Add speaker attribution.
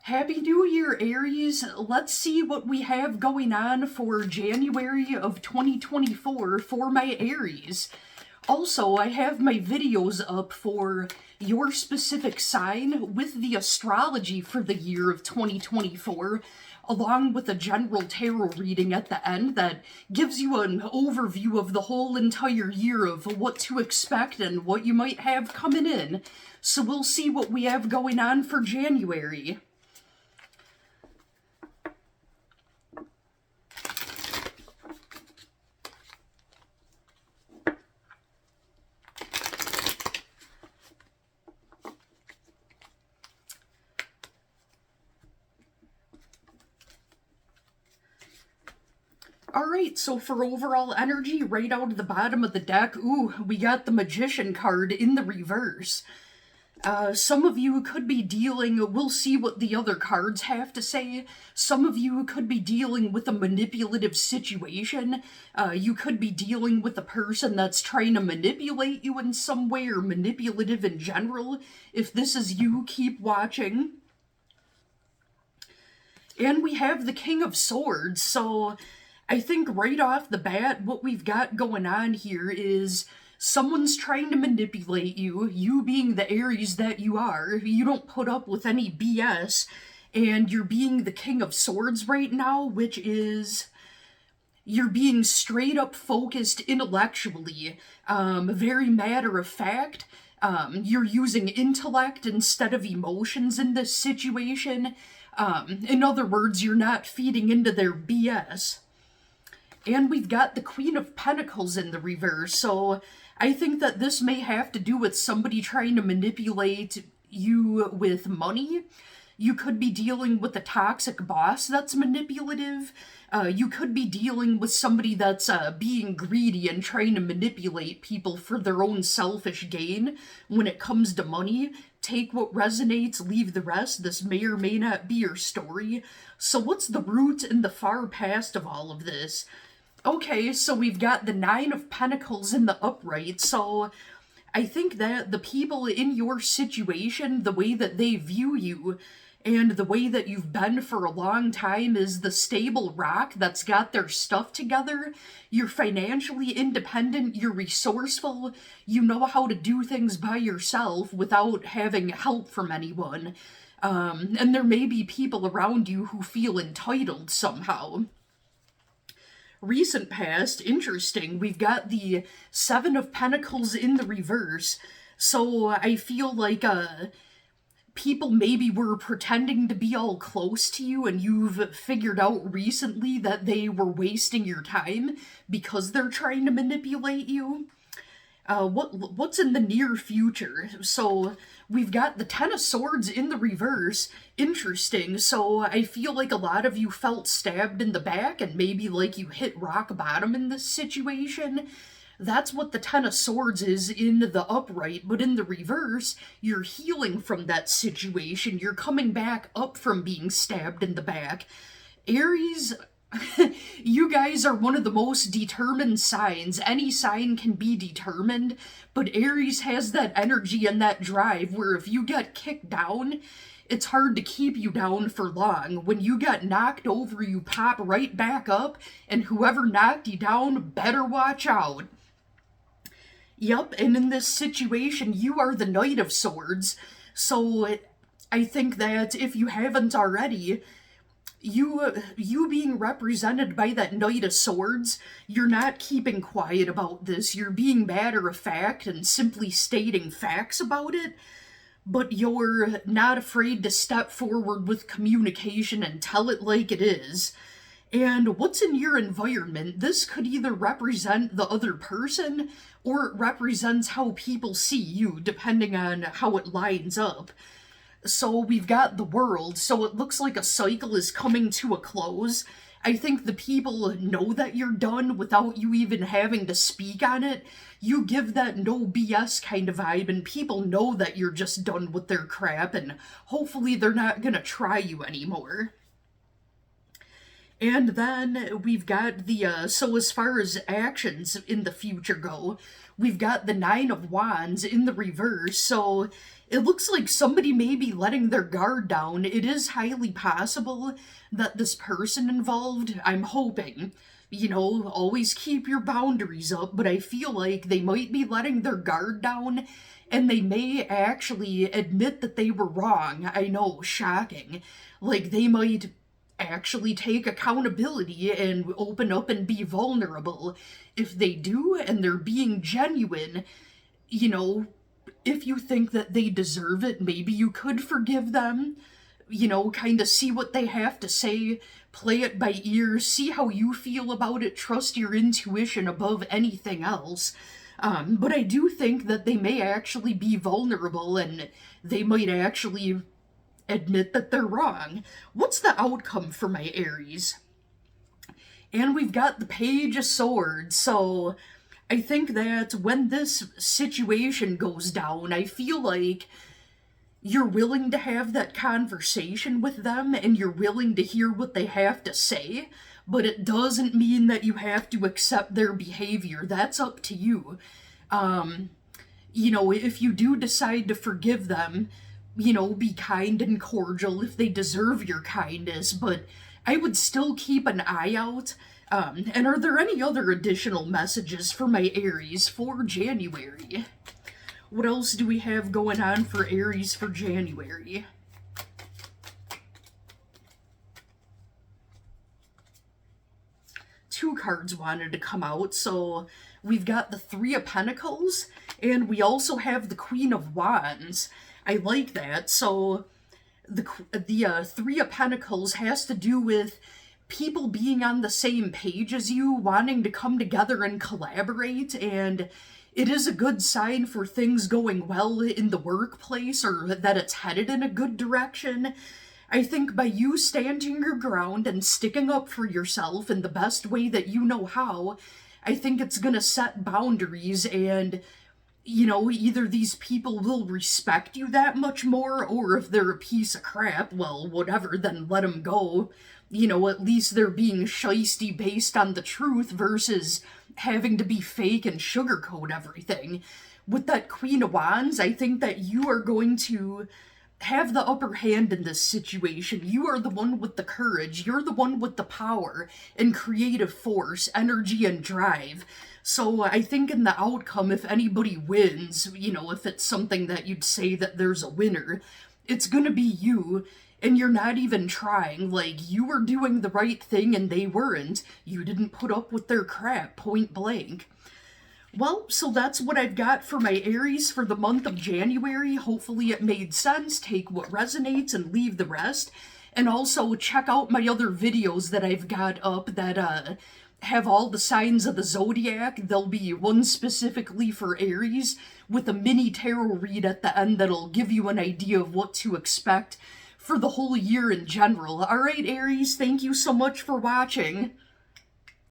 Speaker 1: Happy New Year, Aries. Let's see what we have going on for January of 2024 for my Aries. Also, I have my videos up for your specific sign with the astrology for the year of 2024, along with a general tarot reading at the end that gives you an overview of the whole entire year of what to expect and what you might have coming in. So we'll see what we have going on for January. Alright, so for overall energy, right out of the bottom of the deck, we got the Magician card in the reverse. Some of you could be dealing, we'll see what the other cards have to say. Some of you could be dealing with a manipulative situation. You could be dealing with a person that's trying to manipulate you in some way, or manipulative in general. If this is you, keep watching. And we have the King of Swords, so I think right off the bat, what we've got going on here is someone's trying to manipulate you, you being the Aries that you are. You don't put up with any BS, and you're being the King of Swords right now, which is you're being straight up focused intellectually, very matter of fact. You're using intellect instead of emotions in this situation. In other words, you're not feeding into their BS. And we've got the Queen of Pentacles in the reverse, so I think that this may have to do with somebody trying to manipulate you with money. You could be dealing with a toxic boss that's manipulative. You could be dealing with somebody that's being greedy and trying to manipulate people for their own selfish gain when it comes to money. Take what resonates, leave the rest. This may or may not be your story. So what's the root and the far past of all of this? Okay, so we've got the Nine of Pentacles in the upright, so I think that the people in your situation, the way that they view you, and the way that you've been for a long time is the stable rock that's got their stuff together. You're financially independent, you're resourceful, you know how to do things by yourself without having help from anyone. And there may be people around you who feel entitled somehow. Recent past, interesting, we've got the Seven of Pentacles in the reverse, so I feel like people maybe were pretending to be all close to you, and you've figured out recently that they were wasting your time because they're trying to manipulate you. What's in the near future? So we've got the Ten of Swords in the reverse. Interesting. So I feel like a lot of you felt stabbed in the back and maybe like you hit rock bottom in this situation. That's what the Ten of Swords is in the upright, but in the reverse, you're healing from that situation. You're coming back up from being stabbed in the back. Aries, you guys are one of the most determined signs. Any sign can be determined, but Aries has that energy and that drive where if you get kicked down, it's hard to keep you down for long. When you get knocked over, you pop right back up, and whoever knocked you down better watch out. Yep, and in this situation, you are the Knight of Swords, so I think that if you haven't already, you being represented by that Knight of Swords, you're not keeping quiet about this. You're being matter of fact and simply stating facts about it, but you're not afraid to step forward with communication and tell it like it is. And what's in your environment? This could either represent the other person or it represents how people see you, depending on how it lines up. So we've got the World, so it looks like a cycle is coming to a close. I think the people know that you're done without you even having to speak on it. You give that no BS kind of vibe, and people know that you're just done with their crap, and hopefully they're not gonna try you anymore. And then we've got the, so as far as actions in the future go, we've got the Nine of Wands in the reverse, so it looks like somebody may be letting their guard down. It is highly possible that this person involved, I'm hoping, always keep your boundaries up, but I feel like they might be letting their guard down and they may actually admit that they were wrong. I know, shocking. Like, they might actually take accountability and open up and be vulnerable. If they do and they're being genuine, you know, if you think that they deserve it, maybe you could forgive them, kind of see what they have to say, play it by ear, see how you feel about it, trust your intuition above anything else. But I do think that they may actually be vulnerable and they might actually admit that they're wrong. What's the outcome for my Aries? And we've got the Page of Swords, so I think that when this situation goes down, I feel like you're willing to have that conversation with them and you're willing to hear what they have to say, but it doesn't mean that you have to accept their behavior. That's up to you. If you do decide to forgive them, be kind and cordial if they deserve your kindness, but I would still keep an eye out. And are there any other additional messages for my Aries for January? What else do we have going on for Aries for January? Two cards wanted to come out, so we've got the Three of Pentacles, and we also have the Queen of Wands. I like that. So the Three of Pentacles has to do with people being on the same page as you, wanting to come together and collaborate, and it is a good sign for things going well in the workplace or that it's headed in a good direction. I think by you standing your ground and sticking up for yourself in the best way that you know how, I think it's going to set boundaries and, either these people will respect you that much more, or if they're a piece of crap, well, whatever, then let them go. At least they're being shisty based on the truth versus having to be fake and sugarcoat everything. With that Queen of Wands, I think that you are going to have the upper hand in this situation. You are the one with the courage. You're the one with the power and creative force, energy, and drive. So I think in the outcome, if anybody wins, if it's something that you'd say that there's a winner, it's gonna be you, and you're not even trying. Like, you were doing the right thing and they weren't. You didn't put up with their crap, point blank. Well, so that's what I've got for my Aries for the month of January. Hopefully it made sense. Take what resonates and leave the rest. And also check out my other videos that I've got up that have all the signs of the zodiac. There'll be one specifically for Aries with a mini tarot read at the end that'll give you an idea of what to expect for the whole year in general. Alright, Aries, thank you so much for watching.